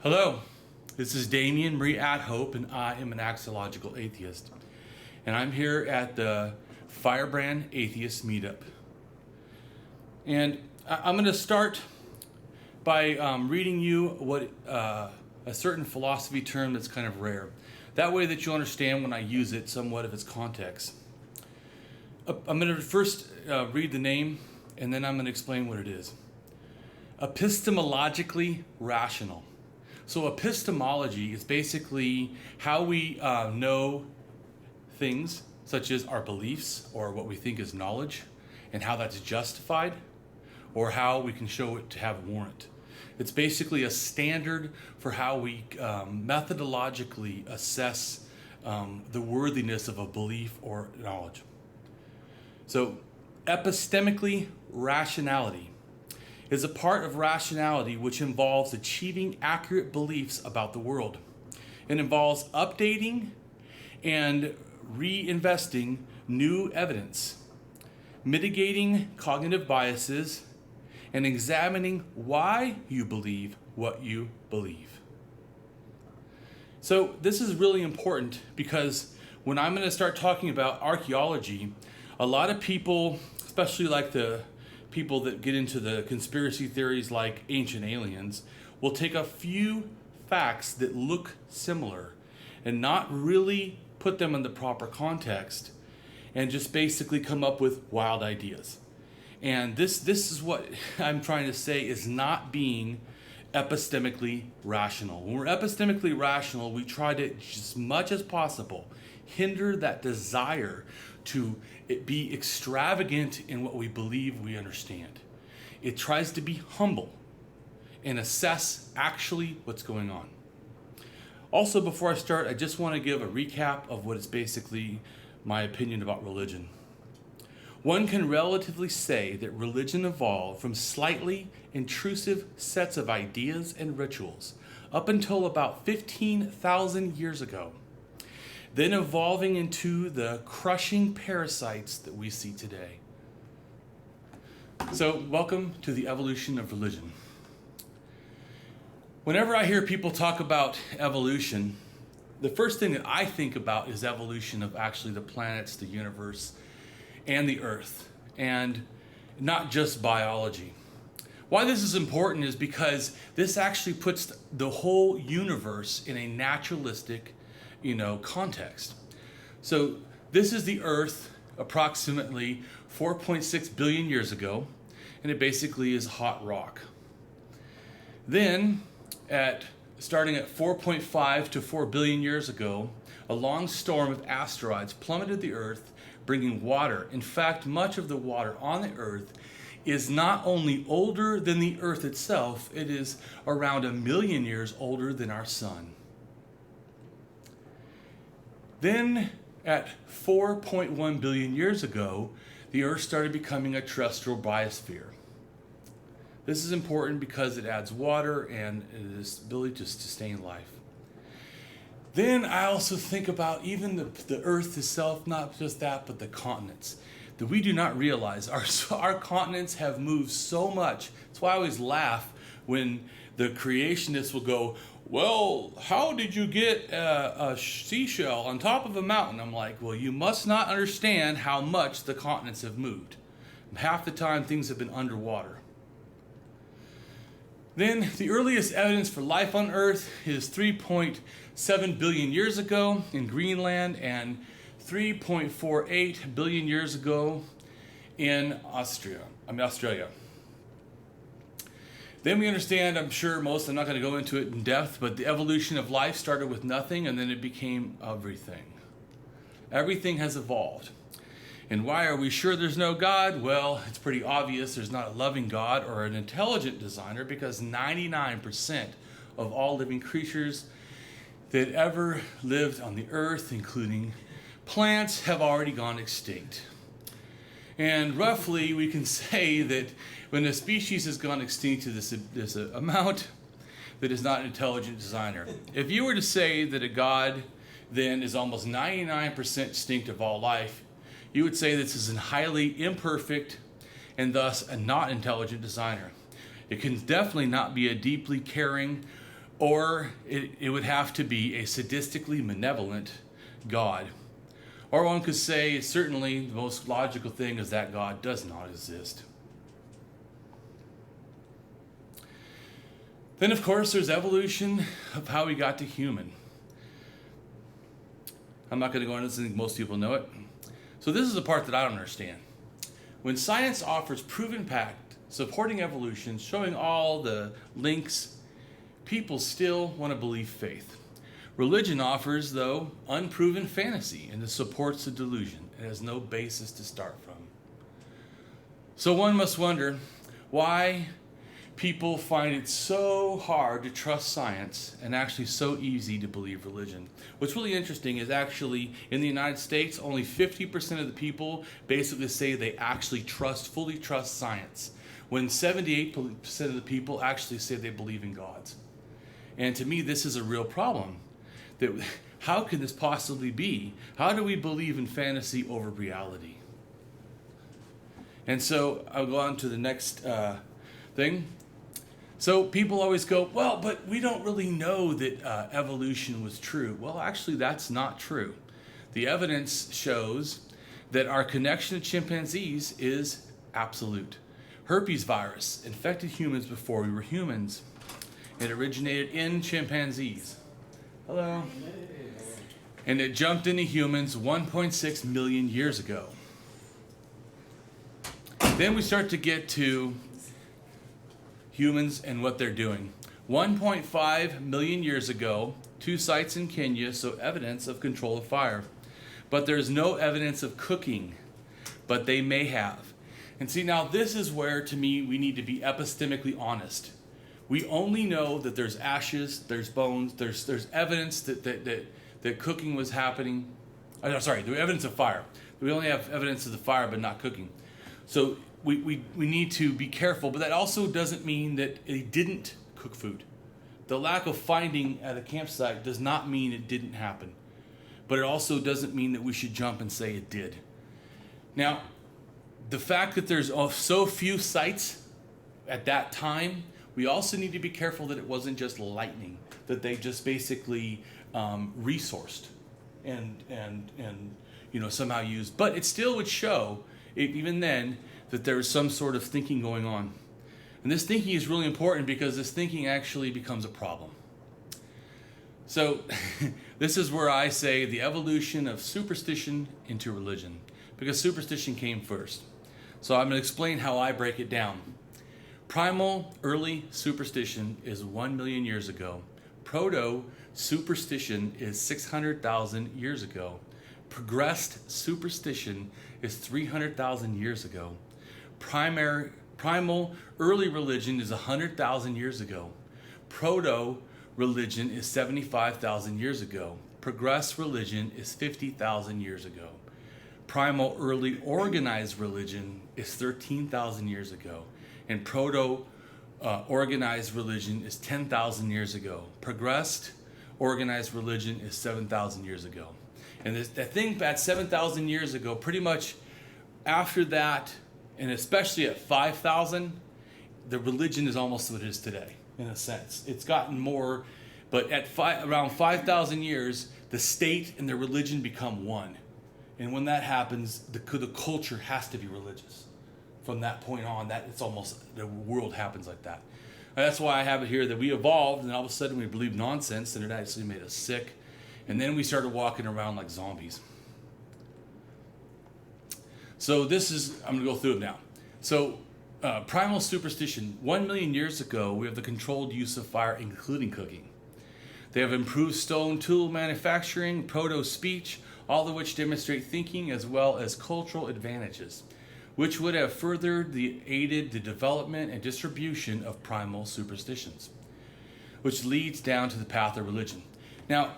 Hello, this is Damien AtHope, and I am an Axiological Atheist. And I'm here at the Firebrand Atheist Meetup. And I'm going to start by reading you what a certain philosophy term that's kind of rare. That way that you'll understand when I use it somewhat of its context. I'm going to first read the name, and then I'm going to explain what it is. Epistemologically rational. So epistemology is basically how we know things, such as our beliefs or what we think is knowledge, and how that's justified, or how we can show it to have warrant. It's basically a standard for how we methodologically assess the worthiness of a belief or knowledge. So epistemically rationality is a part of rationality which involves achieving accurate beliefs about the world. It involves updating and reinvesting new evidence, mitigating cognitive biases, and examining why you believe what you believe. So this is really important because when I'm going to start talking about archaeology, a lot of people, especially like the people that get into the conspiracy theories like ancient aliens, will take a few facts that look similar and not really put them in the proper context and just basically come up with wild ideas. And this is what I'm trying to say is not being epistemically rational. When we're epistemically rational, we try to, as much as possible, hinder that desire to be extravagant in what we believe we understand. It tries to be humble and assess actually what's going on. Also, before I start, I just want to give a recap of what is basically my opinion about religion. One can relatively say that religion evolved from slightly intrusive sets of ideas and rituals up until about 15,000 years ago, then evolving into the crushing parasites that we see today. So, welcome to the evolution of religion. Whenever I hear people talk about evolution, the first thing that I think about is evolution of actually the planets, the universe, and the earth, and not just biology. Why this is important is because this actually puts the whole universe in a naturalistic context. So this is the Earth approximately 4.6 billion years ago, and it basically is hot rock. Then, starting at 4.5 to 4 billion years ago, a long storm of asteroids plummeted the Earth, bringing water. In fact, much of the water on the Earth is not only older than the Earth itself, it is around 1 million years older than our sun. Then, at 4.1 billion years ago, the Earth started becoming a terrestrial biosphere. This is important because it adds water and its ability to sustain life. Then I also think about even the Earth itself, not just that, but the continents. That we do not realize our continents have moved so much. That's why I always laugh when the creationists will go, well, how did you get a seashell on top of a mountain? I'm like, well, you must not understand how much the continents have moved. Half the time, things have been underwater. Then, the earliest evidence for life on Earth is 3.7 billion years ago in Greenland and 3.48 billion years ago in Australia. Then we understand, I'm not going to go into it in depth, but the evolution of life started with nothing and then it became everything. Everything has evolved. And why are we sure there's no God? Well, it's pretty obvious there's not a loving God or an intelligent designer because 99% of all living creatures that ever lived on the earth, including plants, have already gone extinct. And roughly, we can say that when a species has gone extinct to this amount, that is not an intelligent designer. If you were to say that a God then is almost 99% extinct of all life, you would say this is a highly imperfect and thus a not intelligent designer. It can definitely not be a deeply caring or it would have to be a sadistically malevolent God. Or one could say, certainly, the most logical thing is that God does not exist. Then, of course, there's evolution of how we got to human. I'm not going to go into this, I think most people know it. So this is the part that I don't understand. When science offers proven fact, supporting evolution, showing all the links, people still want to believe faith. Religion offers, though, unproven fantasy, and it supports the delusion. It has no basis to start from. So one must wonder why people find it so hard to trust science and actually so easy to believe religion. What's really interesting is actually in the United States, only 50% of the people basically say they actually fully trust science, when 78% of the people actually say they believe in gods. And to me, this is a real problem. How can this possibly be? How do we believe in fantasy over reality? And so I'll go on to the next thing. So people always go, well, but we don't really know that evolution was true. Well, actually, that's not true. The evidence shows that our connection to chimpanzees is absolute. Herpes virus infected humans before we were humans. It originated in chimpanzees. Hello. And it jumped into humans 1.6 million years ago. Then we start to get to humans and what they're doing. 1.5 million years ago, 2 sites in Kenya show evidence of control of fire. But there's no evidence of cooking, but they may have. And see, now this is where, to me, we need to be epistemically honest. We only know that there's ashes, there's bones, there's evidence that cooking was happening. The evidence of fire. We only have evidence of the fire, but not cooking. So we need to be careful, but that also doesn't mean that it didn't cook food. The lack of finding at a campsite does not mean it didn't happen, but it also doesn't mean that we should jump and say it did. Now, the fact that there's so few sites at that time, we also need to be careful that it wasn't just lightning, that they just basically resourced and somehow used. But it still would show, even then, that there is some sort of thinking going on. And this thinking is really important because this thinking actually becomes a problem. So this is where I say the evolution of superstition into religion, because superstition came first. So I'm going to explain how I break it down. Primal early superstition is 1 million years ago. Proto-superstition is 600,000 years ago. Progressed superstition is 300,000 years ago. Primal early religion is 100,000 years ago. Proto-religion is 75,000 years ago. Progressed religion is 50,000 years ago. Primal early organized religion is 13,000 years ago. And proto-organized religion is 10,000 years ago. Progressed organized religion is 7,000 years ago. And that thing at 7,000 years ago, pretty much after that, and especially at 5,000, the religion is almost what it is today, in a sense. It's gotten more, but at around 5,000 years, the state and the religion become one. And when that happens, the culture has to be religious. From that point on, it's almost, the world happens like that. And that's why I have it here that we evolved, and all of a sudden we believed nonsense, and it actually made us sick. And then we started walking around like zombies. So this is, I'm going to go through it now. So primal superstition, 1 million years ago, we have the controlled use of fire, including cooking. They have improved stone tool manufacturing, proto-speech, all of which demonstrate thinking as well as cultural advantages, which would have aided the development and distribution of primal superstitions, which leads down to the path of religion. Now,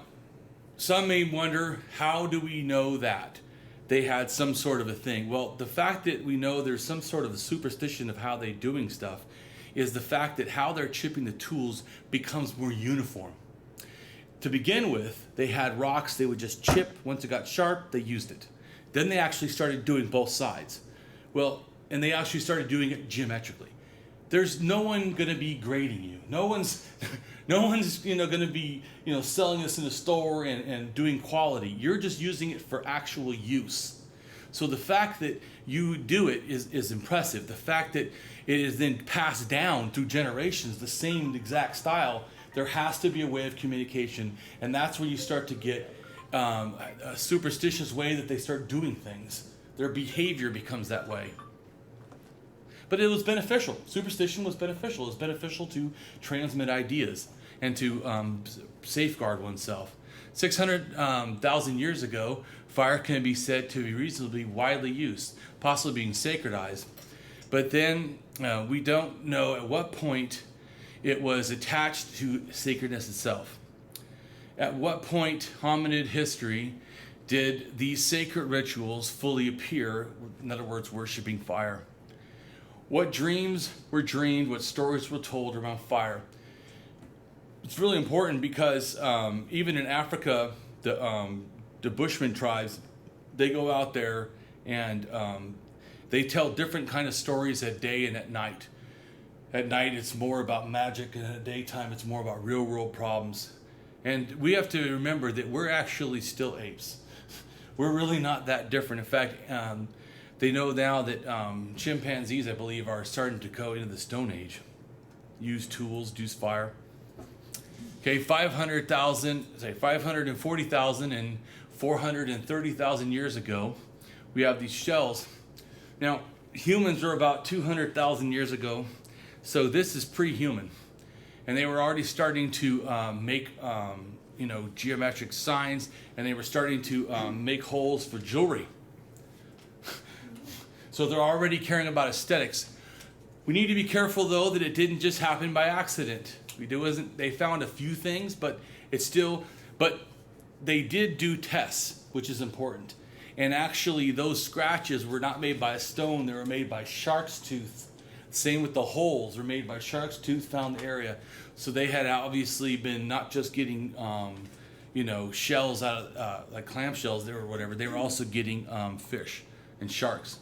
some may wonder, how do we know that they had some sort of a thing? Well, the fact that we know there's some sort of a superstition of how they're doing stuff is the fact that how they're chipping the tools becomes more uniform. To begin with, they had rocks they would just chip. Once it got sharp, they used it. Then they actually started doing both sides. Well, and they actually started doing it geometrically. There's no one going to be grading you. No one's going to be selling this in a store and doing quality. You're just using it for actual use. So the fact that you do it is impressive. The fact that it is then passed down through generations, the same exact style, there has to be a way of communication, and that's where you start to get a superstitious way that they start doing things. Their behavior becomes that way. But it was beneficial. Superstition was beneficial. It was beneficial to transmit ideas and to safeguard oneself. 600,000 years ago, fire can be said to be reasonably widely used, possibly being sacredized. But then we don't know at what point it was attached to sacredness itself. At what point hominid history did these sacred rituals fully appear, in other words, worshiping fire? What dreams were dreamed, what stories were told around fire? It's really important because even in Africa, the Bushman tribes, they go out there and they tell different kind of stories at day and at night. At night, it's more about magic, and at daytime, it's more about real world problems. And we have to remember that we're actually still apes. We're really not that different. In fact, they know now that chimpanzees, I believe, are starting to go into the Stone Age. Use tools, use fire. Okay, 540,000 and 430,000 years ago, we have these shells. Now, humans are about 200,000 years ago, so this is pre-human. And they were already starting to make geometric signs, and they were starting to make holes for jewelry. So they're already caring about aesthetics. We need to be careful, though, that it didn't just happen by accident. They found a few things, but they did do tests, which is important. And actually, those scratches were not made by a stone; they were made by shark's tooth. Same with the holes; were made by shark's tooth found in the area. So they had obviously been not just getting, shells out of like clam shells or whatever. They were also getting fish and sharks.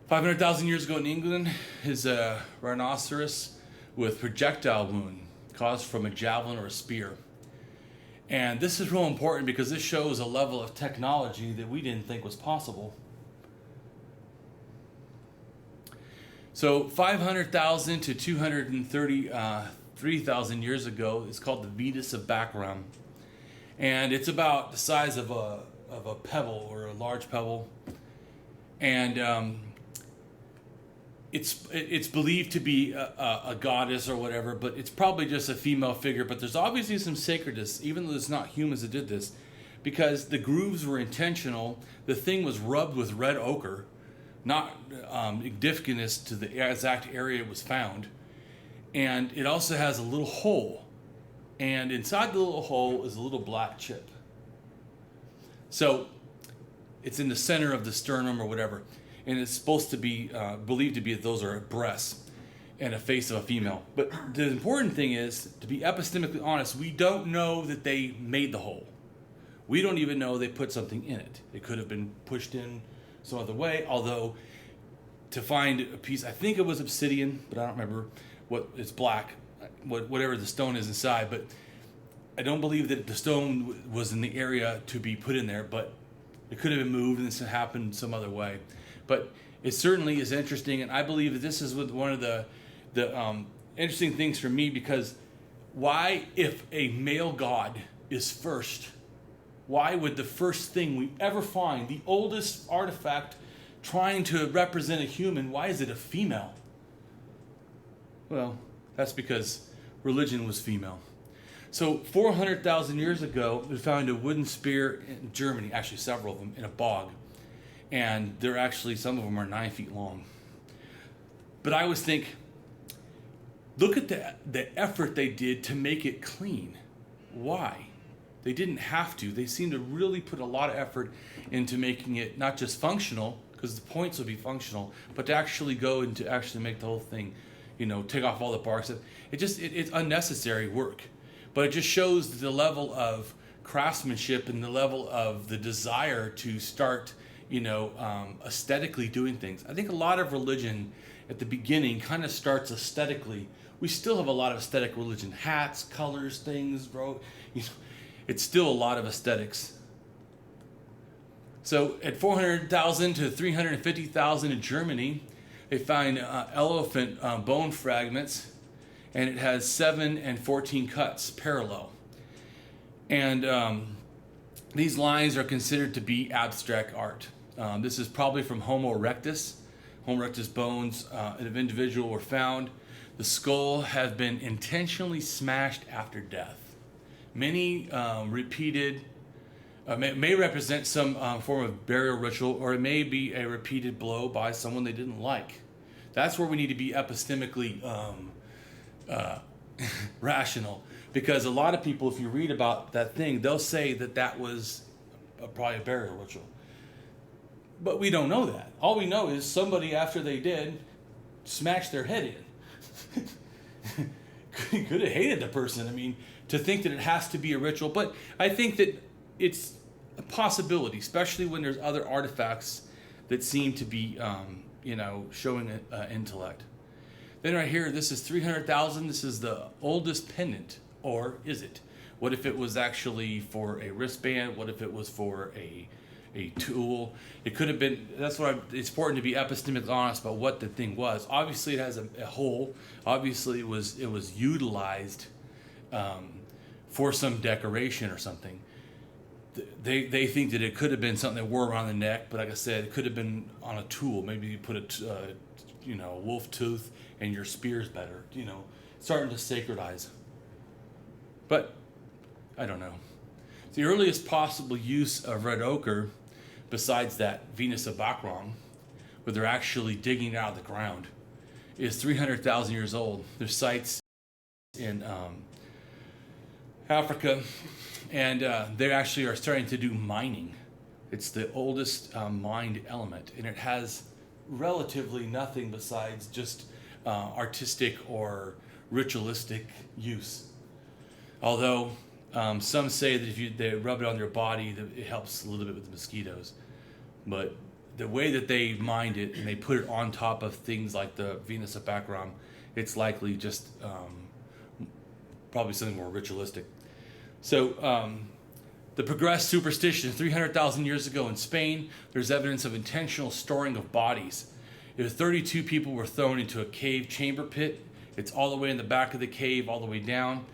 500,000 years ago in England is a rhinoceros with projectile wound caused from a javelin or a spear. And this is real important because this shows a level of technology that we didn't think was possible. So 500,000 to 233,000 years ago is called the Vetus of Baccarum. And it's about the size of a pebble or a large pebble. And it's believed to be a goddess or whatever, but it's probably just a female figure. But there's obviously some sacredness, even though it's not humans that did this, because the grooves were intentional. The thing was rubbed with red ochre, not indigenous to the exact area it was found. And it also has a little hole. And inside the little hole is a little black chip. So it's in the center of the sternum or whatever. And it's supposed to be believed to be that those are breasts and a face of a female. But the important thing is, to be epistemically honest, we don't know that they made the hole. We don't even know they put something in it. It could have been pushed in some other way, although to find a piece, I think it was obsidian, but I don't remember it's black, whatever the stone is inside, but I don't believe that the stone was in the area to be put in there, but it could have been moved and this happened some other way. But it certainly is interesting, and I believe that this is one of the interesting things for me, because why, if a male god is first, why would the first thing we ever find, the oldest artifact trying to represent a human, why is it a female? Well, that's because religion was female. So 400,000 years ago, we found a wooden spear in Germany, actually several of them, in a bog. And they're actually, some of them are 9 feet long. But I always think, look at the effort they did to make it clean. Why? They didn't have to. They seem to really put a lot of effort into making it not just functional, because the points would be functional, but to actually go and to actually make the whole thing, take off all the barks. It's unnecessary work. But it just shows the level of craftsmanship and the level of the desire to start aesthetically doing things. I think a lot of religion at the beginning kind of starts aesthetically. We still have a lot of aesthetic religion, hats, colors, things, bro. It's still a lot of aesthetics. So at 400,000 to 350,000 in Germany, they find elephant bone fragments, and it has 7 and 14 cuts parallel. And these lines are considered to be abstract art. This is probably from Homo erectus. Homo erectus bones of individual were found. The skull has been intentionally smashed after death. Many repeated, may represent some form of burial ritual, or it may be a repeated blow by someone they didn't like. That's where we need to be epistemically rational. Because a lot of people, if you read about that thing, they'll say that that was probably a burial ritual. But we don't know that. All we know is somebody, after they did, smashed their head in. Could have hated the person. I mean, to think that it has to be a ritual. But I think that it's a possibility, especially when there's other artifacts that seem to be, showing intellect. Then right here, this is 300,000. This is the oldest pendant. Or is it? What if it was actually for a wristband? What if it was for a tool? It could have been. That's why it's important to be epistemically honest about what the thing was. Obviously, it has a hole. Obviously, it was utilized for some decoration or something. They think that it could have been something that wore around the neck, but like I said, it could have been on a tool. Maybe you put a wolf tooth and your spear's better. Starting to sacredize. But I don't know. The earliest possible use of red ochre, besides that Venus of Bacchron, where they're actually digging it out of the ground, is 300,000 years old. There's sites in Africa, and they actually are starting to do mining. It's the oldest mined element, and it has relatively nothing besides just artistic or ritualistic use. Although some say that if they rub it on their body, that it helps a little bit with the mosquitoes. But the way that they mined it and they put it on top of things like the Venus of Bacchron, it's likely just probably something more ritualistic. So the progressed superstition 300,000 years ago in Spain, there's evidence of intentional storing of bodies. 32 people were thrown into a cave chamber pit. It's all the way in the back of the cave, all the way down.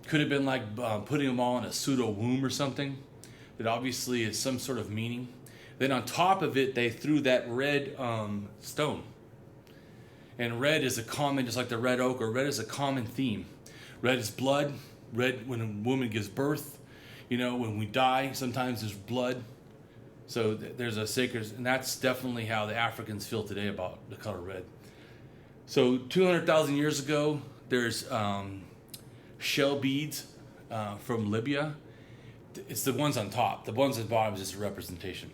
Could have been like putting them all in a pseudo womb or something. That obviously is some sort of meaning. Then on top of it, they threw that red stone. And red is a common, just like the red ochre, red is a common theme. Red is blood. Red, when a woman gives birth, when we die, sometimes there's blood. So there's a sacred, and that's definitely how the Africans feel today about the color red. So 200,000 years ago, there's shell beads from Libya. It's the ones on top. The ones at the bottom is just a representation.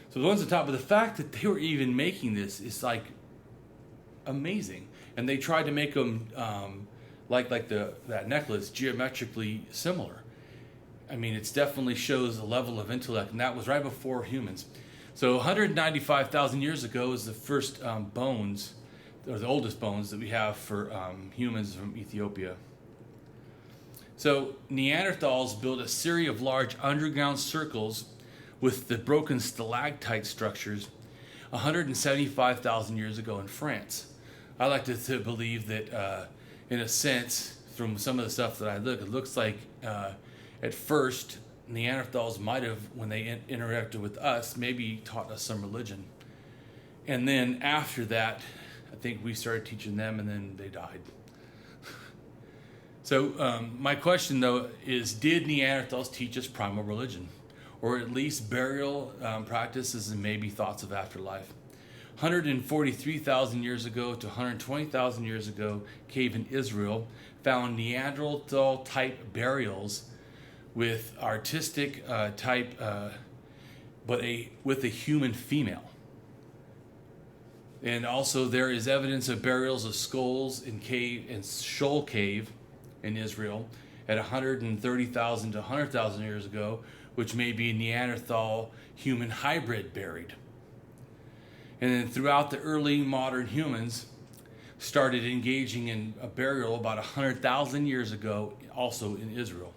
So the ones on top, but the fact that they were even making this is like amazing. And they tried to make them like that necklace geometrically similar. I mean, it definitely shows a level of intellect, and that was right before humans. So 195,000 years ago is the first bones, or the oldest bones that we have for humans from Ethiopia. So Neanderthals built a series of large underground circles with the broken stalactite structures 175,000 years ago in France. I like to believe that, in a sense, from some of the stuff that I look, it looks like at first Neanderthals might have, when they interacted with us, maybe taught us some religion. And then after that, I think we started teaching them, and then they died. So my question, though, is did Neanderthals teach us primal religion? Or at least burial practices and maybe thoughts of afterlife? 143,000 years ago to 120,000 years ago, cave in Israel found Neanderthal-type burials with artistic type, but with a human female. And also there is evidence of burials of skulls in Shoal Cave in Israel at 130,000 to 100,000 years ago, which may be a Neanderthal human hybrid buried. And then throughout the early modern humans, started engaging in a burial about 100,000 years ago, also in Israel.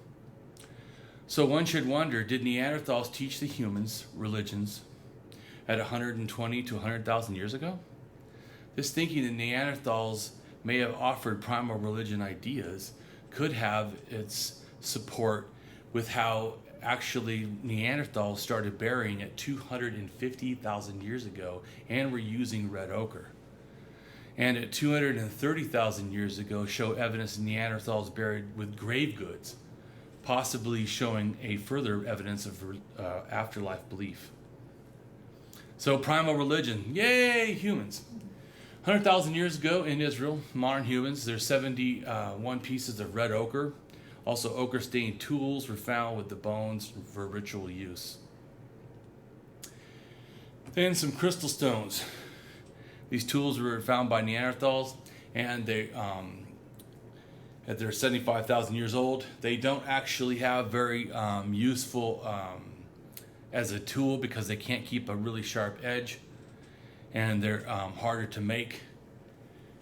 So one should wonder, did Neanderthals teach the humans religions at 120 to 100,000 years ago? This thinking that Neanderthals may have offered primal religion ideas could have its support with how actually Neanderthals started burying at 250,000 years ago and were using red ochre. And at 230,000 years ago show evidence of Neanderthals buried with grave goods, possibly showing a further evidence of afterlife belief. So primal religion, yay, humans. 100,000 years ago in Israel, modern humans, there's 71 pieces of red ochre. Also, ochre-stained tools were found with the bones for ritual use. Then some crystal stones. These tools were found by Neanderthals, and they, at they're 75,000 years old. They don't actually have very useful as a tool because they can't keep a really sharp edge, and they're harder to make.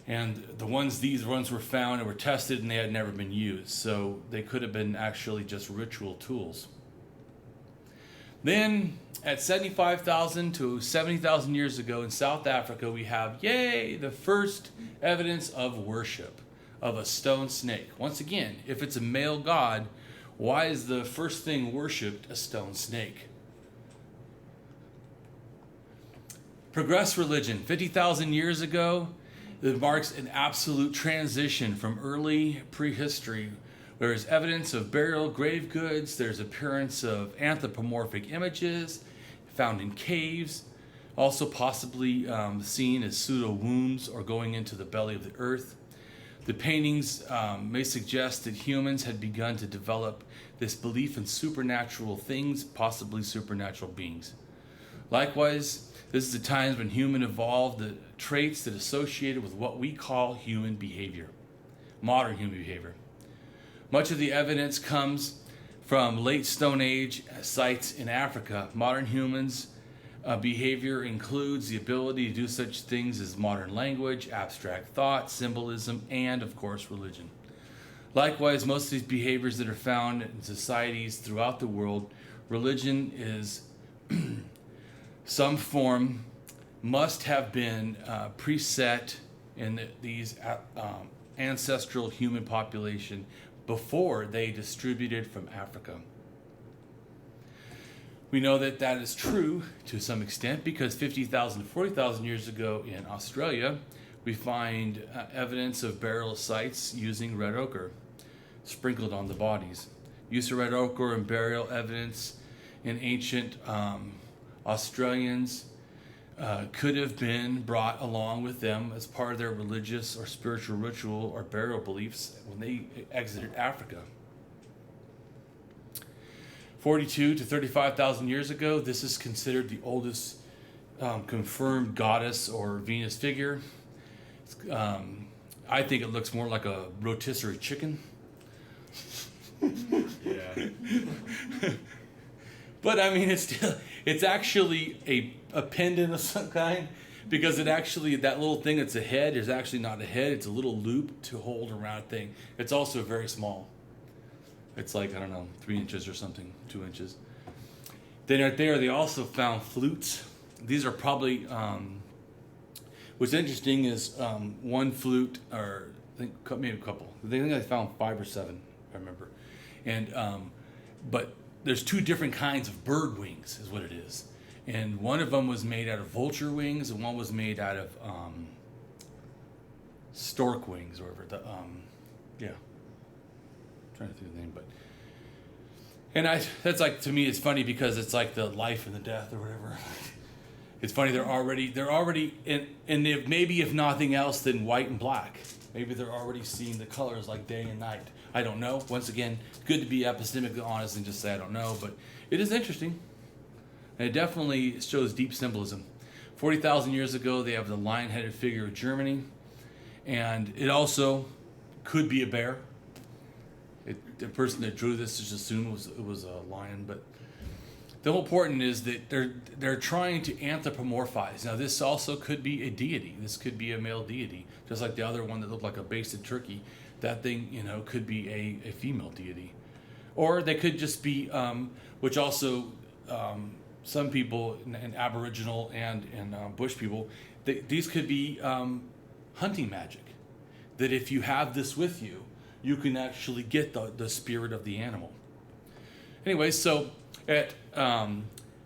And these ones were found and were tested, and they had never been used. So they could have been actually just ritual tools. Then at 75,000 to 70,000 years ago in South Africa, we have, yay, the first evidence of worship of a stone snake. Once again, if it's a male god, why is the first thing worshipped a stone snake? Progress religion, 50,000 years ago, it marks an absolute transition from early prehistory. There's evidence of burial grave goods. There's appearance of anthropomorphic images found in caves, also possibly seen as pseudo wombs or going into the belly of the earth. The paintings may suggest that humans had begun to develop this belief in supernatural things, possibly supernatural beings. Likewise, this is the times when human evolved the traits that associated with what we call human behavior, modern human behavior. Much of the evidence comes from late Stone Age sites in Africa. Modern humans' behavior includes the ability to do such things as modern language, abstract thought, symbolism, and, of course, religion. Likewise, most of these behaviors that are found in societies throughout the world, religion is some form must have been preset in these ancestral human population before they distributed from Africa. We know that that is true to some extent because 50,000 to 40,000 years ago in Australia, we find evidence of burial sites using red ochre sprinkled on the bodies. Use of red ochre and burial evidence in ancient Australians could have been brought along with them as part of their religious or spiritual ritual or burial beliefs when they exited Africa. 42 to 35,000 years ago, this is considered the oldest confirmed goddess or Venus figure. I think it looks more like a rotisserie chicken. Yeah. But I mean, it's actually a pendant of some kind, because it actually, that little thing that's a head is actually not a head, it's a little loop to hold around a thing. It's also very small. It's like, I don't know, 3 inches or something, 2 inches. Then right there, they also found flutes. These are probably, what's interesting is one flute, or I think maybe a couple. I think they found 5 or 7, I remember. And, but there's 2 different kinds of bird wings is what it is. And one of them was made out of vulture wings, and one was made out of stork wings, or whatever. Yeah. I'm trying to think of the name, but. And that's like, to me, it's funny because it's like the life and the death or whatever. It's funny, they're already, and if, maybe if nothing else, then white and black. Maybe they're already seeing the colors like day and night. I don't know. Once again, good to be epistemically honest and just say I don't know, but it is interesting. And it definitely shows deep symbolism. 40,000 years ago, they have the lion-headed figure of Germany, and it also could be a bear. The person that drew this just assumed it was a lion, but the whole point is that they're trying to anthropomorphize. Now, this also could be a deity. This could be a male deity, just like the other one that looked like a basted turkey. That thing, could be a female deity. Or they could just be, which also some people, and Aboriginal and Bush people, these could be hunting magic. That if you have this with you, you can actually get the spirit of the animal. Anyway, so at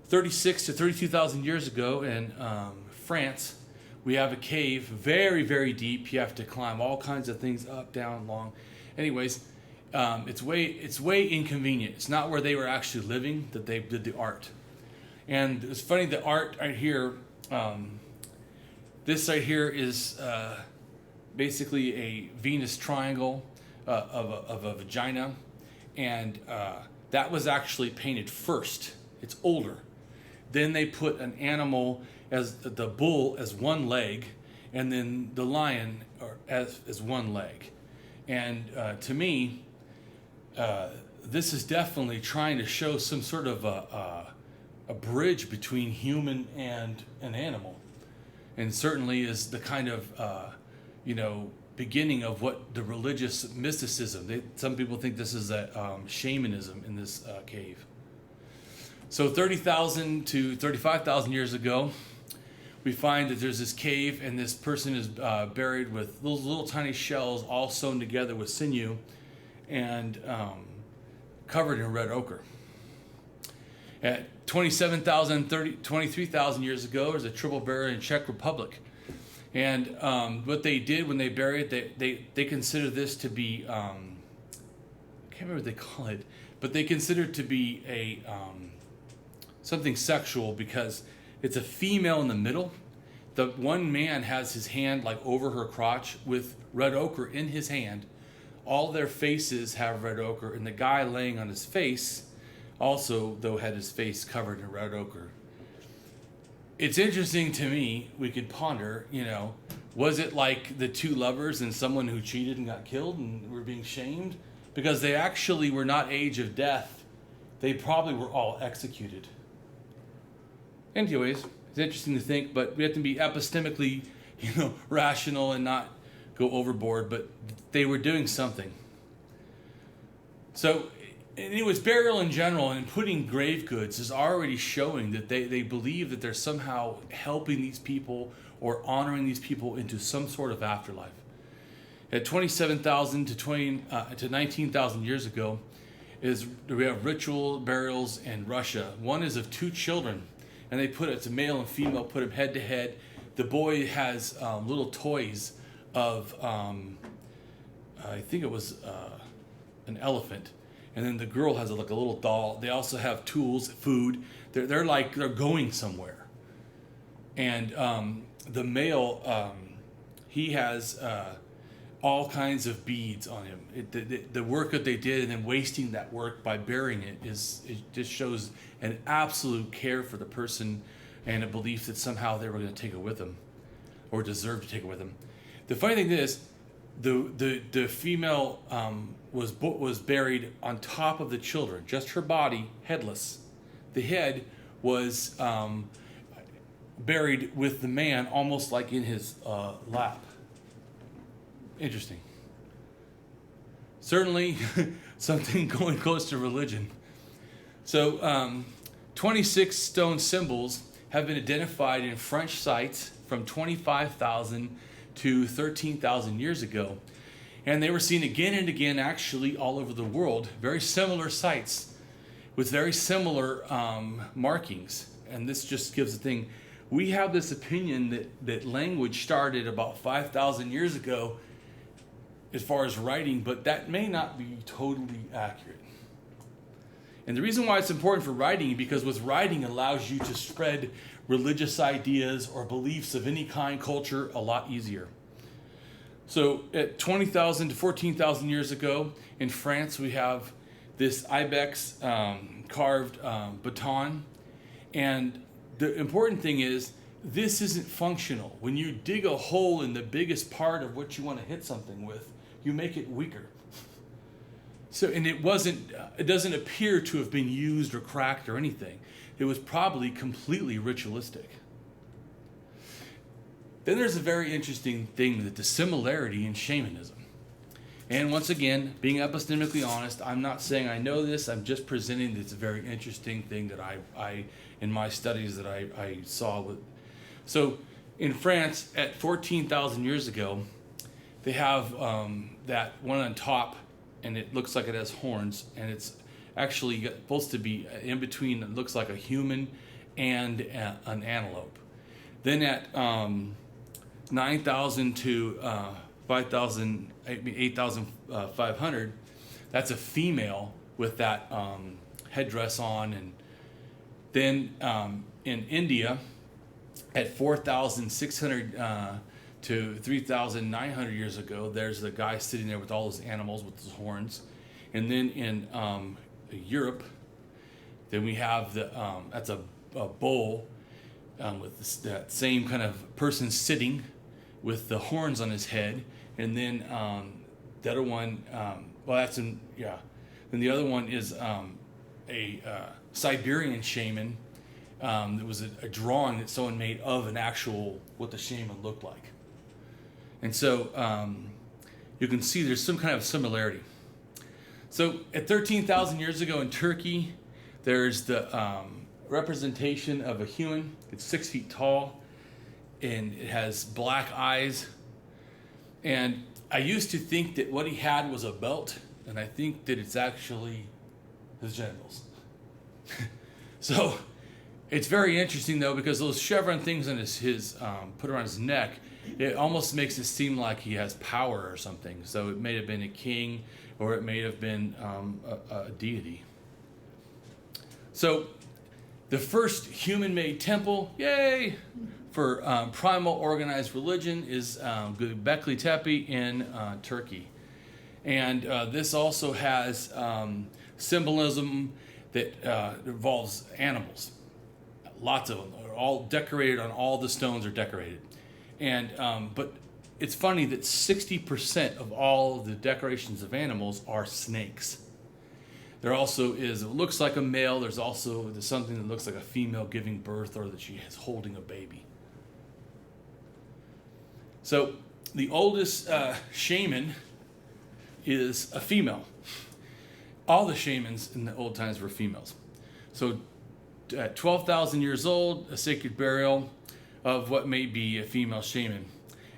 36 to 32,000 years ago in France, we have a cave very, very deep. You have to climb all kinds of things up, down, long. Anyways, it's way inconvenient. It's not where they were actually living that they did the art. And it's funny, the art right here, this right here is basically a Venus triangle of a vagina, and that was actually painted first. It's older. Then they put an animal as the bull as one leg, and then the lion as one leg. And to me, this is definitely trying to show some sort of a bridge between human and an animal, and certainly is the kind of beginning of what the religious mysticism. Some people think this is a shamanism in this cave. So 30,000 to 35,000 years ago, we find that there's this cave, and this person is buried with those little tiny shells all sewn together with sinew and covered in red ochre. At 27,000, 23,000 years ago, there's a triple burial in Czech Republic. And what they did when they buried it, they consider this to be, I can't remember what they call it, but they consider it to be a something sexual, because it's a female in the middle. The one man has his hand like over her crotch with red ochre in his hand. All their faces have red ochre, and the guy laying on his face also, though, had his face covered in red ochre. It's interesting to me, we could ponder, was it like the two lovers and someone who cheated and got killed and were being shamed? Because they actually were not age of death. They probably were all executed. Anyways, it's interesting to think, but we have to be epistemically, rational and not go overboard, but they were doing something. So, and it was burial in general, and putting grave goods is already showing that they believe that they're somehow helping these people or honoring these people into some sort of afterlife. At 27,000 to 19,000 years ago, we have ritual burials in Russia. One is of two children, and it's a male and female, put them head to head. The boy has little toys of, I think it was an elephant. And then the girl has like a little doll. They also have tools, food. They're going somewhere. And the male, he has all kinds of beads on him. The work that they did, and then wasting that work by burying it just shows an absolute care for the person, and a belief that somehow they were going to take it with them, or deserve to take it with them. The funny thing is, the female was buried on top of the children, just her body, headless. The head was buried with the man, almost like in his lap. Interesting. Certainly something going close to religion. So 26 stone symbols have been identified in French sites from 25,000 to 13,000 years ago. And they were seen again and again, actually, all over the world. Very similar sites with very similar markings. And this just gives the thing. We have this opinion that language started about 5,000 years ago as far as writing, but that may not be totally accurate. And the reason why it's important for writing, because with writing allows you to spread religious ideas or beliefs of any kind, culture, a lot easier. So at 20,000 to 14,000 years ago in France, we have this ibex carved baton. And the important thing is, this isn't functional. When you dig a hole in the biggest part of what you want to hit something with, you make it weaker. So, and it wasn't, it doesn't appear to have been used or cracked or anything. It was probably completely ritualistic. Then there's a very interesting thing, that the similarity in shamanism. And once again, being epistemically honest, I'm not saying I know this, I'm just presenting this very interesting thing that I in my studies that I saw. So in France, at 14,000 years ago, they have that one on top, and it looks like it has horns, and it's actually supposed to be in between. It looks like a human and an antelope. Then at 9,000 to 5,000, 8,500, that's a female with that headdress on. And then in India, at 4,600 to 3,900 years ago, there's the guy sitting there with all his animals with his horns. And then in Europe, then we have that's a bull with that same kind of person sitting with the horns on his head. And then the other one, then the other one is a Siberian shaman. It was a drawing that someone made of an actual, what the shaman looked like. And so you can see there's some kind of similarity. So at 13,000 years ago in Turkey, there's the representation of a human. It's 6 feet tall, and it has black eyes. And I used to think that what he had was a belt, and I think that it's actually his genitals. So it's very interesting, though, because those chevron things on his put around his neck, it almost makes it seem like he has power or something. So it may have been a king, or it may have been a deity. So the first human-made temple, yay, for primal organized religion is Göbekli Tepe in Turkey. And this also has symbolism that involves animals. Lots of them are all decorated, on all the stones are decorated. And but it's funny that 60% of all the decorations of animals are snakes. There also is, it looks like a male, there's something that looks like a female giving birth, or that she is holding a baby. So the oldest shaman is a female. All the shamans in the old times were females. So at 12,000 years old, a sacred burial of what may be a female shaman.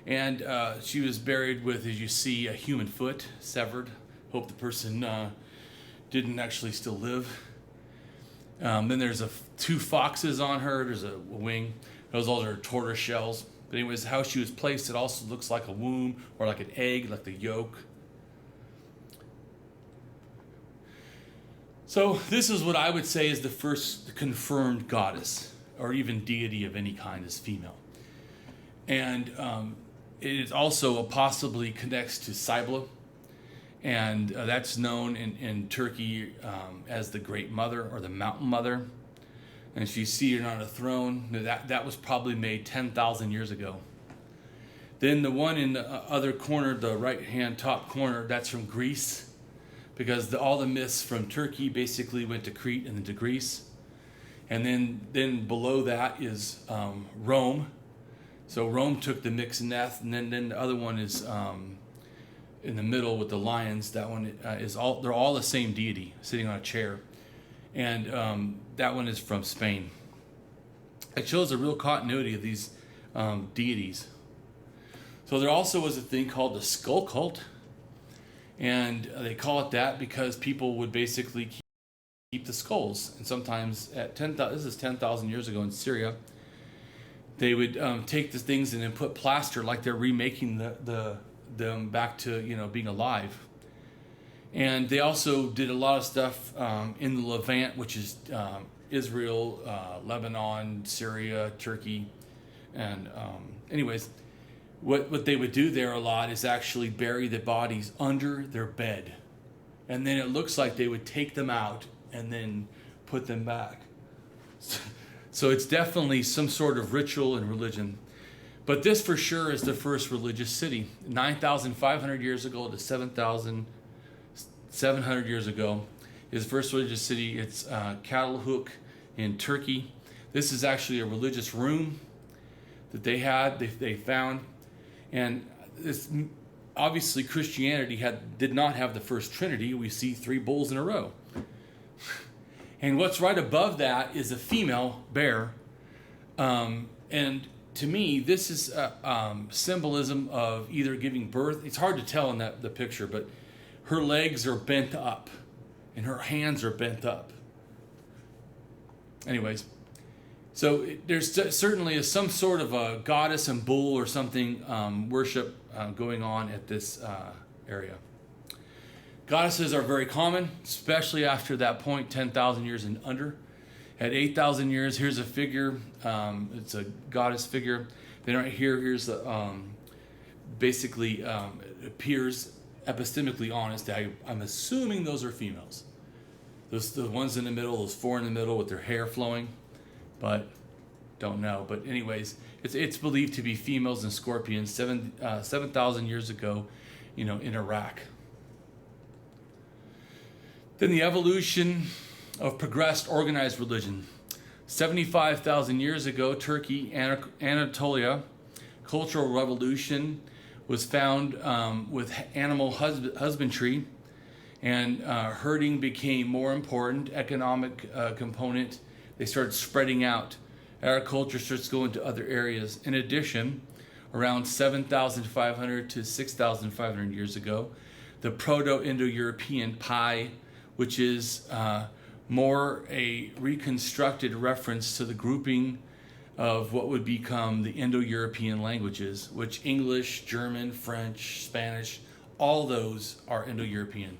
And she was buried with, as you see, a human foot severed. Hope the person didn't actually still live. Then there's two foxes on her. There's a wing. Those all are tortoise shells. But anyways, how she was placed, it also looks like a womb, or like an egg, like the yolk. So this is what I would say is the first confirmed goddess, or even deity of any kind, is female. And it is also possibly connects to Cybele, and that's known in Turkey as the Great Mother, or the Mountain Mother. And she's seated on a throne. That was probably made 10,000 years ago. Then the one in the other corner, the right-hand top corner, that's from Greece, because all the myths from Turkey basically went to Crete and then to Greece. And then below that is Rome. So Rome took the mixed neth, and then the other one is in the middle with the lions. That one they're all the same deity sitting on a chair. And that one is from Spain. It shows a real continuity of these deities. So there also was a thing called the skull cult. And they call it that because people would basically keep the skulls. And sometimes at 10,000, this is 10,000 years ago in Syria, they would take the things and then put plaster, like they're remaking them back to being alive. And they also did a lot of stuff in the Levant, which is Israel, Lebanon, Syria, Turkey. And anyways, what they would do there a lot is actually bury the bodies under their bed. And then it looks like they would take them out and then put them back. So it's definitely some sort of ritual and religion. But this for sure is the first religious city. 9,500 years ago to 7,000 700 years ago. His first religious city, it's Catalhook in Turkey. This is actually a religious room that they found. And this, obviously Christianity did not have the first Trinity. We see 3 bulls in a row. And what's right above that is a female bear. And to me, this is symbolism of either giving birth. It's hard to tell in the picture, but her legs are bent up and her hands are bent up. Anyways, so there's certainly some sort of a goddess and bull or something worship going on at this area. Goddesses are very common, especially after that point, 10,000 years and under. At 8,000 years, here's a figure. It's a goddess figure. Then right here, here's the basically it appears epistemically honest. I'm assuming those are females. The ones in the middle, those 4 in the middle with their hair flowing, but don't know. But anyways, it's believed to be females and scorpions 7,000 years ago, in Iraq. Then the evolution of progressed organized religion. 75,000 years ago, Turkey, Anatolia, cultural revolution was found with animal husbandry, and herding became more important, economic component. They started spreading out. Agriculture starts going to other areas. In addition, around 7,500 to 6,500 years ago, the Proto-Indo-European PIE, which is more a reconstructed reference to the grouping of what would become the Indo-European languages, which English, German, French, Spanish, all those are Indo-European.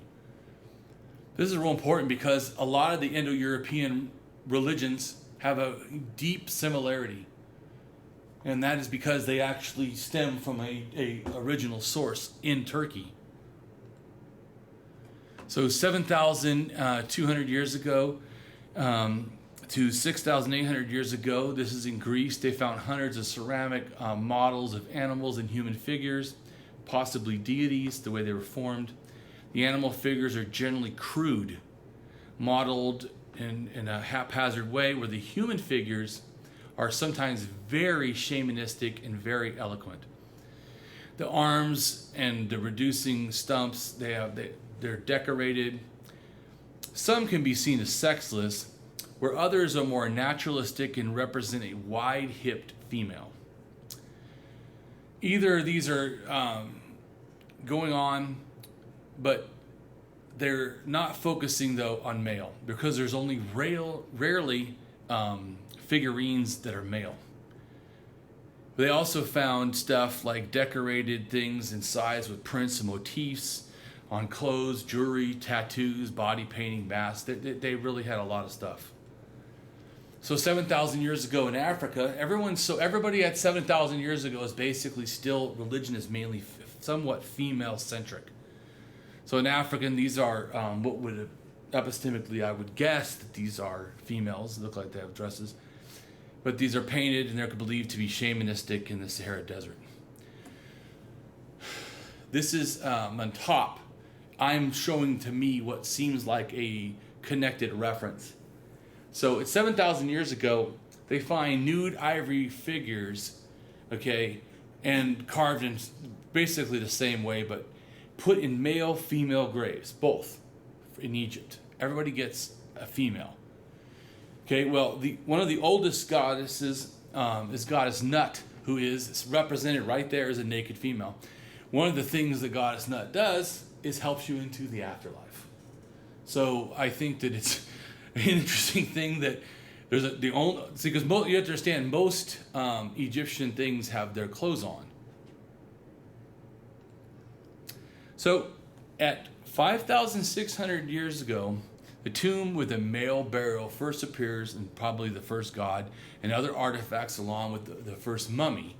This is real important because a lot of the Indo-European religions have a deep similarity. And that is because they actually stem from a original source in Turkey. So 7,200 years ago to 6,800 years ago, this is in Greece. They found hundreds of ceramic models of animals and human figures, possibly deities, the way they were formed. The animal figures are generally crude, modeled in a haphazard way, where the human figures are sometimes very shamanistic and very eloquent. The arms and the reducing stumps, they're decorated. Some can be seen as sexless, where others are more naturalistic and represent a wide-hipped female. Either these are going on, but they're not focusing, though, on male, because there's only rarely figurines that are male. They also found stuff like decorated things in size with prints and motifs on clothes, jewelry, tattoos, body painting, masks. They really had a lot of stuff. So 7,000 years ago in Africa, everybody at 7,000 years ago is basically still, religion is mainly somewhat female-centric. So in African, these are what would epistemically, I would guess that these are females. They look like they have dresses. But these are painted and they're believed to be shamanistic in the Sahara Desert. This is on top. I'm showing to me what seems like a connected reference. So it's 7,000 years ago, they find nude ivory figures, okay, and carved in basically the same way, but put in male-female graves, both in Egypt. Everybody gets a female. Okay, well, one of the oldest goddesses is Goddess Nut, who is represented right there as a naked female. One of the things that Goddess Nut does is helps you into the afterlife. So I think that it's an interesting thing that there's because you have to understand most Egyptian things have their clothes on. So at 5,600 years ago, the tomb with a male burial first appears in probably the first god and other artifacts along with the first mummy,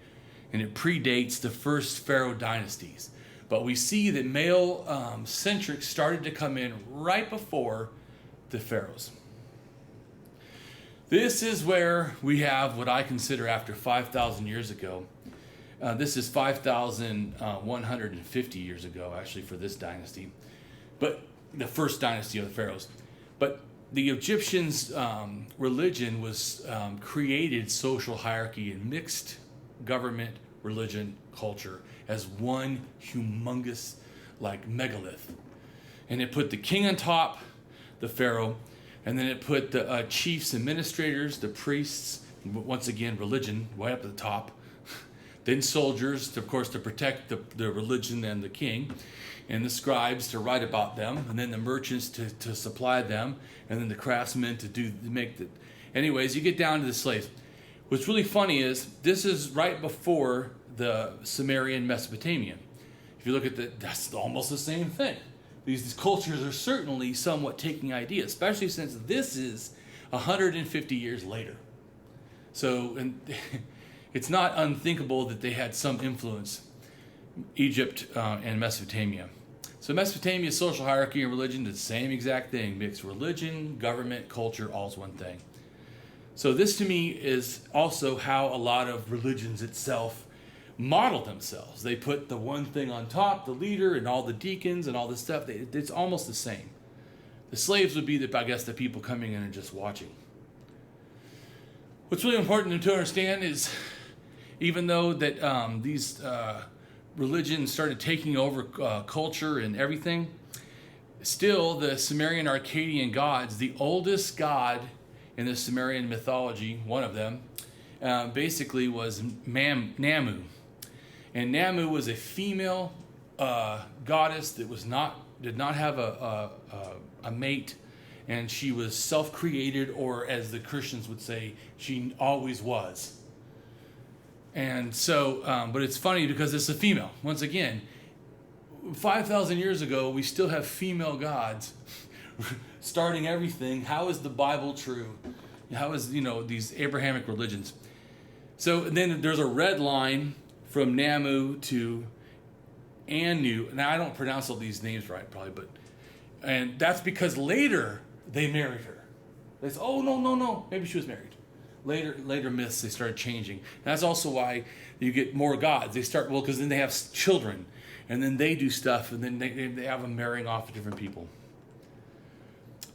and it predates the first pharaoh dynasties. But we see that male-centric started to come in right before the pharaohs. This is where we have what I consider after 5,000 years ago. This is 5,150 years ago, actually, for this dynasty. But the first dynasty of the pharaohs. But the Egyptians' religion was created social hierarchy and mixed government, religion, culture as one humongous like megalith. And it put the king on top, the pharaoh, and then it put the chiefs, administrators, the priests, once again religion way up at the top, then soldiers, of course, to protect the religion and the king, and the scribes to write about them, and then the merchants to supply them, and then the craftsmen to make the. Anyways, you get down to the slaves. What's really funny is this is right before the Sumerian Mesopotamian. If you look at that's almost the same thing. These cultures are certainly somewhat taking ideas, especially since this is 150 years later. So, and it's not unthinkable that they had some influence, Egypt and Mesopotamia. So Mesopotamia's social hierarchy and religion did the same exact thing, mixed religion, government, culture, all's one thing. So this to me is also how a lot of religions itself model themselves. They put the one thing on top, the leader and all the deacons and all this stuff. It's almost the same. The slaves would be, the people coming in and just watching. What's really important to understand is even though that these religions started taking over culture and everything, still the Sumerian Akkadian gods, the oldest god in the Sumerian mythology, one of them, basically was Namu. And Namu was a female goddess that did not have a mate, and she was self-created, or as the Christians would say, she always was. And so, but it's funny because it's a female. Once again, 5,000 years ago, we still have female gods starting everything. How is the Bible true? How is, these Abrahamic religions? So then there's a red line from Namu to Anu. Now I don't pronounce all these names right, probably, and that's because later they married her. They said, "Oh no, maybe she was married." Later myths they started changing. And that's also why you get more gods. They start because then they have children, and then they do stuff, and then they have them marrying off to different people.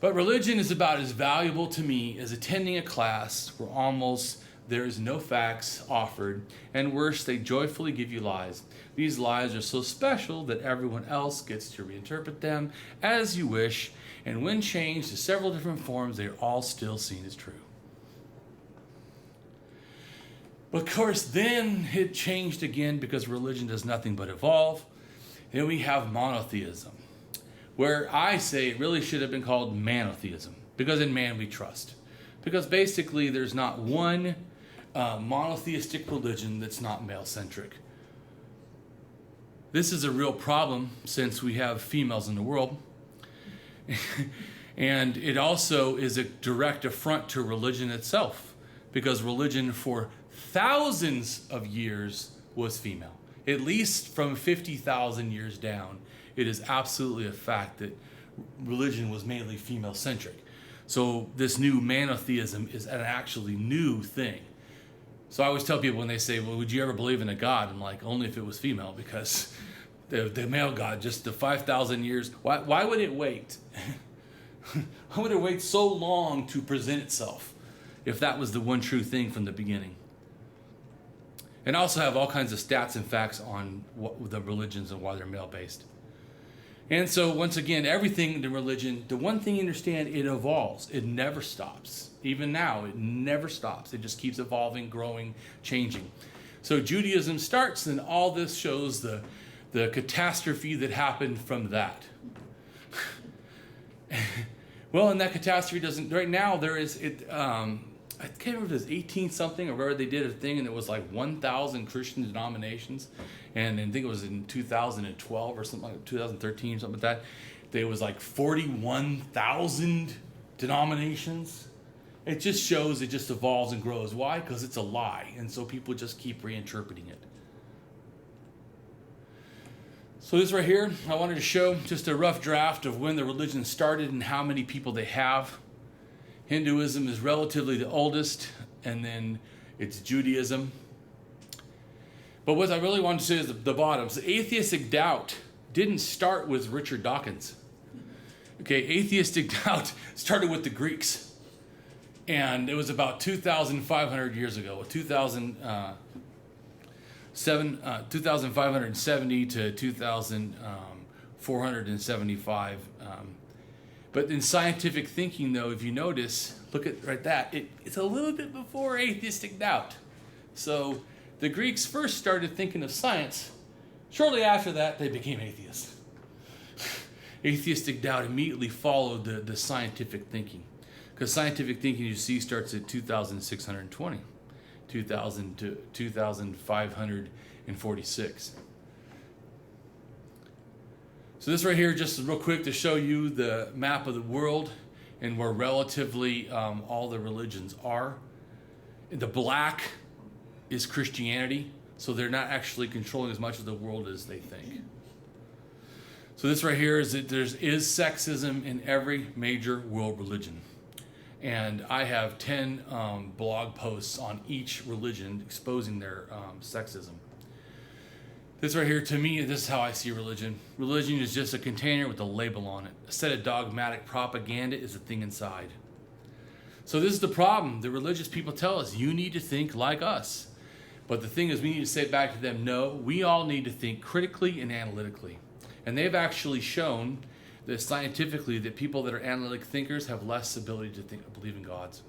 But religion is about as valuable to me as attending a class where almost there is no facts offered, and worse, they joyfully give you lies. These lies are so special that everyone else gets to reinterpret them as you wish, and when changed to several different forms, they are all still seen as true. But of course, then it changed again because religion does nothing but evolve. Then we have monotheism, where I say it really should have been called monotheism, because in man we trust. Because basically there's not one monotheistic religion that's not male-centric. This is a real problem since we have females in the world. And it also is a direct affront to religion itself, because religion for thousands of years was female. At least from 50,000 years down, it is absolutely a fact that religion was mainly female-centric. So this new monotheism is an actually new thing. So I always tell people when they say, well, would you ever believe in a God? I'm like, only if it was female, because the male God, just the 5,000 years, why would it wait? Why would it wait so long to present itself if that was the one true thing from the beginning? And I also have all kinds of stats and facts on the religions and why they're male-based. And so once again, everything in the religion, the one thing you understand, it evolves. It never stops. Even now, it never stops. It just keeps evolving, growing, changing. So Judaism starts, and all this shows the catastrophe that happened from that. Well, and that catastrophe doesn't, right now there is, I can't remember if it was 18 something or whatever, they did a thing and it was like 1,000 Christian denominations. And I think it was in 2012 or something like 2013, something like that. There was like 41,000 denominations. It just shows it just evolves and grows. Why? Because it's a lie. And so people just keep reinterpreting it. So this right here, I wanted to show just a rough draft of when the religion started and how many people they have. Hinduism is relatively the oldest, and then it's Judaism. But what I really want to say is the bottom. So atheistic doubt didn't start with Richard Dawkins. Okay, atheistic doubt started with the Greeks. And it was about 2,500 years ago, 2,570 to 2,475. But in scientific thinking, though, if you notice, look at right that, it's a little bit before atheistic doubt. So the Greeks first started thinking of science. Shortly after that, they became atheists. Atheistic doubt immediately followed the scientific thinking. Because scientific thinking, you see, starts at 2,620, 2,000 to 2,546. So this right here, just real quick to show you the map of the world and where relatively all the religions are. The black is Christianity, so they're not actually controlling as much of the world as they think. So this right here is that there is sexism in every major world religion. And I have 10 blog posts on each religion exposing their sexism. This right here, to me, this is how I see religion. Religion is just a container with a label on it. A set of dogmatic propaganda is the thing inside. So this is the problem. The religious people tell us, you need to think like us. But the thing is, we need to say back to them, no, we all need to think critically and analytically. And they've actually shown that scientifically that people that are analytic thinkers have less ability to believe in gods.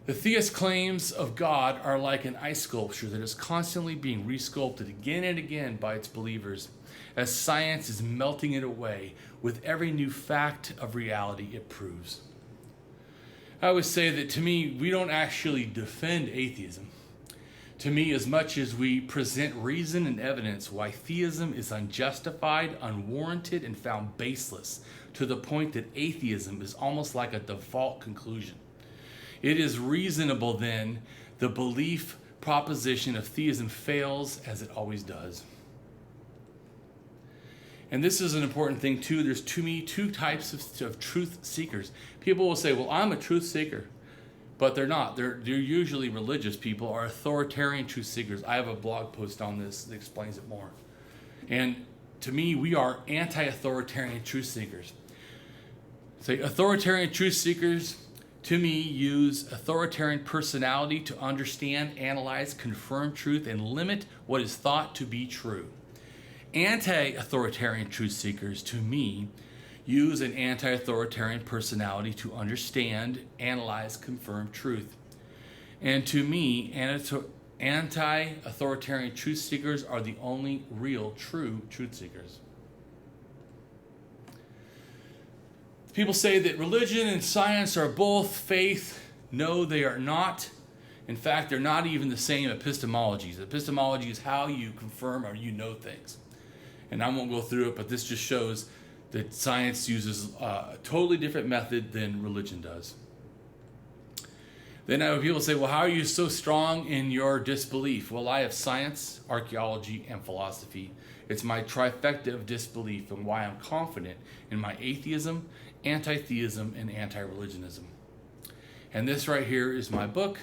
The theist claims of God are like an ice sculpture that is constantly being resculpted again and again by its believers as science is melting it away with every new fact of reality it proves. I would say that to me, we don't actually defend atheism. To me, as much as we present reason and evidence why theism is unjustified, unwarranted, and found baseless, to the point that atheism is almost like a default conclusion. It is reasonable then, the belief proposition of theism fails as it always does. And this is an important thing too. There's to me two types of truth seekers. People will say, well, I'm a truth seeker. But they're not. They're usually religious people or authoritarian truth seekers. I have a blog post on this that explains it more. And to me, we are anti-authoritarian truth seekers. Say authoritarian truth seekers, to me, use authoritarian personality to understand, analyze, confirm truth, and limit what is thought to be true. Anti-authoritarian truth seekers, to me, use an anti-authoritarian personality to understand, analyze, confirm truth. And to me, anti-authoritarian truth seekers are the only real, true truth seekers. People say that religion and science are both faith. No, they are not. In fact, they're not even the same epistemologies. Epistemology is how you confirm or you know things. And I won't go through it, but this just shows that science uses a totally different method than religion does. Then I have people say, well, how are you so strong in your disbelief? Well, I have science, archaeology, and philosophy. It's my trifecta of disbelief and why I'm confident in my atheism, anti-theism, and anti-religionism. And this right here is my book,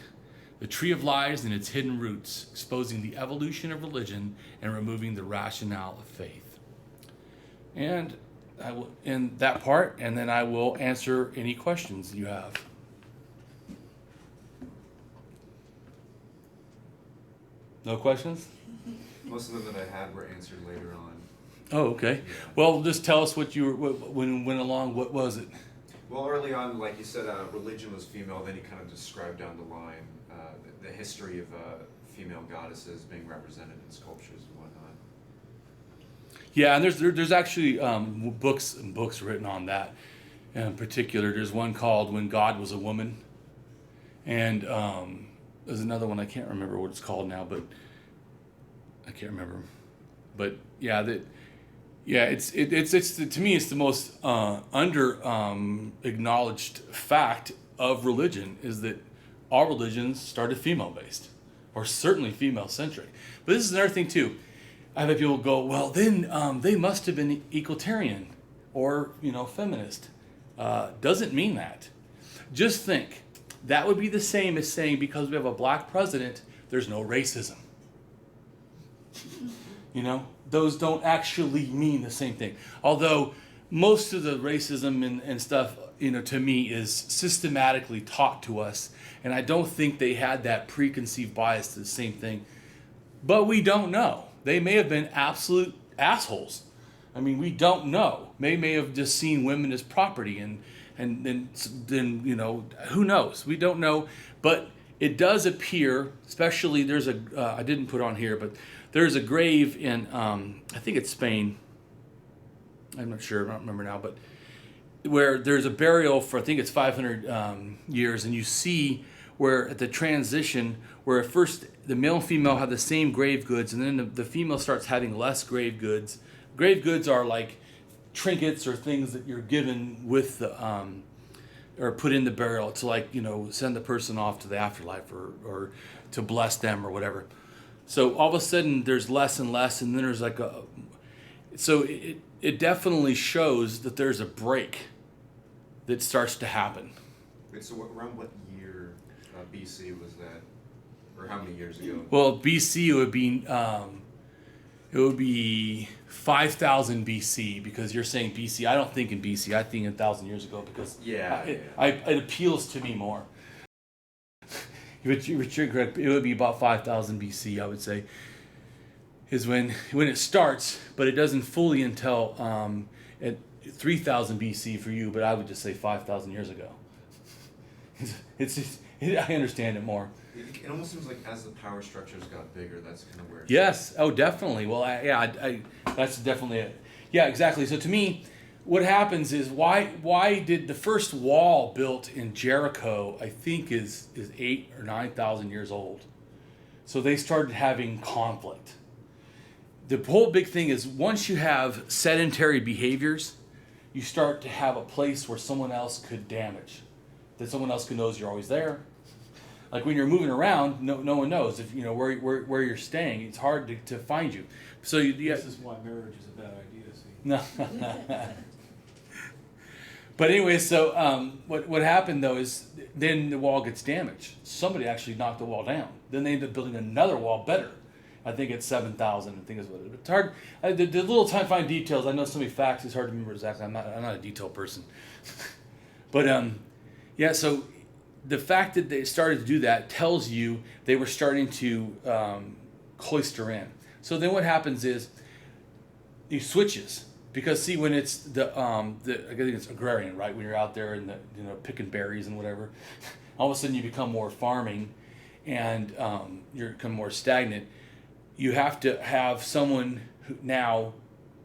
The Tree of Lies and Its Hidden Roots, exposing the evolution of religion and removing the rationale of faith. And I will end that part, and then I will answer any questions you have. No questions? Most of them that I had were answered later on. Oh, okay. Yeah. Well, just tell us what you were, when it went along, what was it? Well, early on, like you said, religion was female. Then you kind of described down the line the history of female goddesses being represented in sculptures and whatnot. Yeah, and there's actually books written on that. In particular, there's one called "When God Was a Woman," and there's another one I can't remember what it's called now, but I can't remember. But yeah, it's to me it's the most acknowledged fact of religion is that all religions started female based, or certainly female centric. But this is another thing too. I've had people go, well, then they must have been egalitarian or, feminist. Doesn't mean that. Just think, that would be the same as saying because we have a black president, there's no racism. Those don't actually mean the same thing. Although most of the racism and stuff, to me is systematically taught to us. And I don't think they had that preconceived bias to the same thing. But we don't know. They may have been absolute assholes. I mean, we don't know. They may have just seen women as property and then who knows? We don't know. But it does appear, especially there's I didn't put on here, but there's a grave in, I think it's Spain. I'm not sure, I don't remember now, but where there's a burial for, I think it's 500 years, and you see where at the transition, where at first the male and female have the same grave goods, and then the female starts having less grave goods. Grave goods are like trinkets or things that you're given with the, or put in the burial to, like, send the person off to the afterlife or to bless them or whatever. So all of a sudden there's less and less, and then there's like so it definitely shows that there's a break that starts to happen. Wait, so around what year BC was that? Or how many years ago? Well, BC it would be 5,000 BC, because you're saying BC. I don't think in BC. I think 1,000 years ago, because it appeals to me more. You're correct. It would be about 5,000 BC, I would say, is when it starts, but it doesn't fully until at 3,000 BC for you, but I would just say 5,000 years ago. I understand it more. It almost seems like as the power structures got bigger, that's kind of where. Yes. Oh, definitely. Well, that's definitely it. Yeah, exactly. So to me, what happens is why did the first wall built in Jericho, I think is 8,000 or 9,000 years old. So they started having conflict. The whole big thing is once you have sedentary behaviors, you start to have a place where someone else could damage. That someone else knows you're always there. Like when you're moving around, no one knows if where you're staying. It's hard to find you. So this is why marriage is a bad idea. See? No. But anyway, so what happened though is then the wall gets damaged. Somebody actually knocked the wall down. Then they end up building another wall better. I think it's 7,000. I think is what it is. It's hard. The little fine details. I know so many facts. It's hard to remember exactly. I'm not a detailed person. But yeah. So the fact that they started to do that tells you they were starting to cloister in. So then what happens is he switches, because see, when it's the I think it's agrarian, right? When you're out there and picking berries and whatever, all of a sudden you become more farming, and you become more stagnant. You have to have someone who now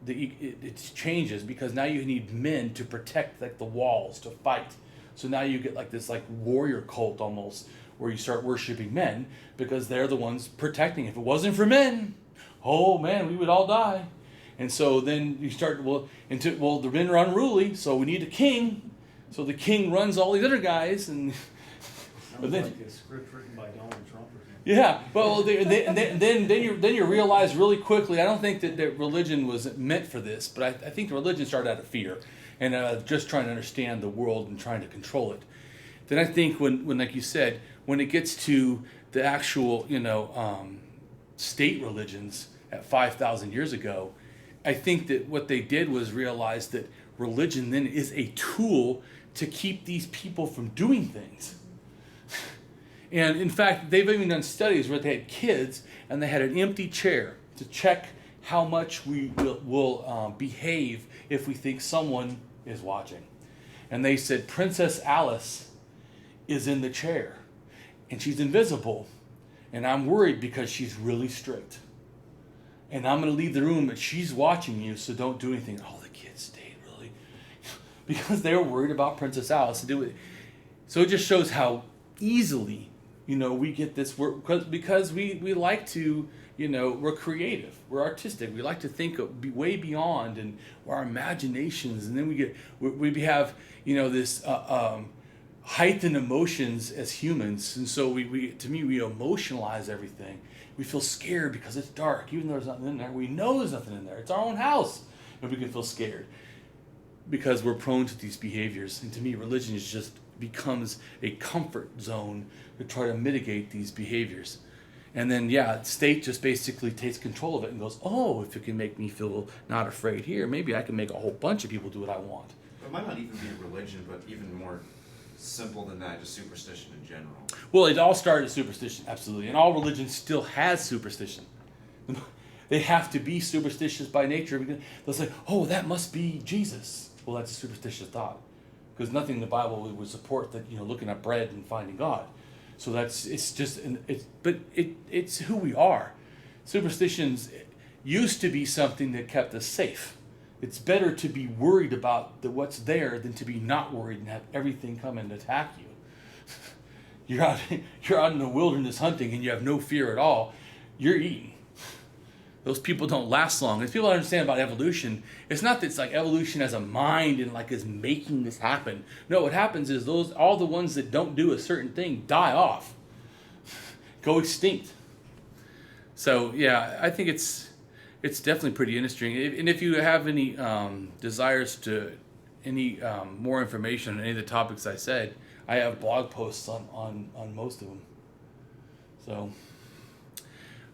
it changes, because now you need men to protect like the walls, to fight. So now you get like this warrior cult almost, where you start worshiping men because they're the ones protecting. If it wasn't for men, oh man, we would all die. And so then you start, the men are unruly, so we need a king. So the king runs all these other guys, and Sounds like a script written by Donald Trump or something. yeah. Well, then you realize really quickly. I don't think that religion was meant for this, but I think religion started out of fear and just trying to understand the world and trying to control it. Then I think when like you said, when it gets to the actual state religions at 5,000 years ago, I think that what they did was realize that religion then is a tool to keep these people from doing things. And in fact, they've even done studies where they had kids and they had an empty chair to check how much we will behave if we think someone is watching. And they said Princess Alice is in the chair and she's invisible, and I'm worried because she's really strict. And I'm going to leave the room, but she's watching you, so don't do anything. Oh, the kids stayed really, because they were worried about Princess Alice to do it. So it just shows how easily, we get this work, because we like to, we're creative, we're artistic, we like to think way beyond and our imaginations, and then we have this heightened emotions as humans, and so we emotionalize everything. We feel scared because it's dark, even though there's nothing in there. We know there's nothing in there. It's our own house, and we can feel scared because we're prone to these behaviors. And to me, religion becomes a comfort zone to try to mitigate these behaviors. And then, the state just basically takes control of it and goes, oh, if it can make me feel not afraid here, maybe I can make a whole bunch of people do what I want. It might not even be religion, but even more simple than that, just superstition in general. Well, it all started as superstition, absolutely. And all religion still has superstition. They have to be superstitious by nature. Because they'll say, oh, that must be Jesus. Well, that's a superstitious thought. Because nothing in the Bible would support that, looking at bread and finding God. So it's who we are. Superstitions used to be something that kept us safe. It's better to be worried about what's there than to be not worried and have everything come and attack you. You're out in the wilderness hunting and you have no fear at all. You're eating. Those people don't last long. As people understand about evolution, it's not that it's like evolution has a mind and like is making this happen. No, what happens is all the ones that don't do a certain thing die off, go extinct. So I think it's definitely pretty interesting. And if you have any desires to any more information on any of the topics I said, I have blog posts on most of them. So,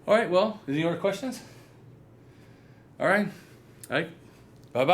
all right. Well, any other questions? All right. Bye-bye.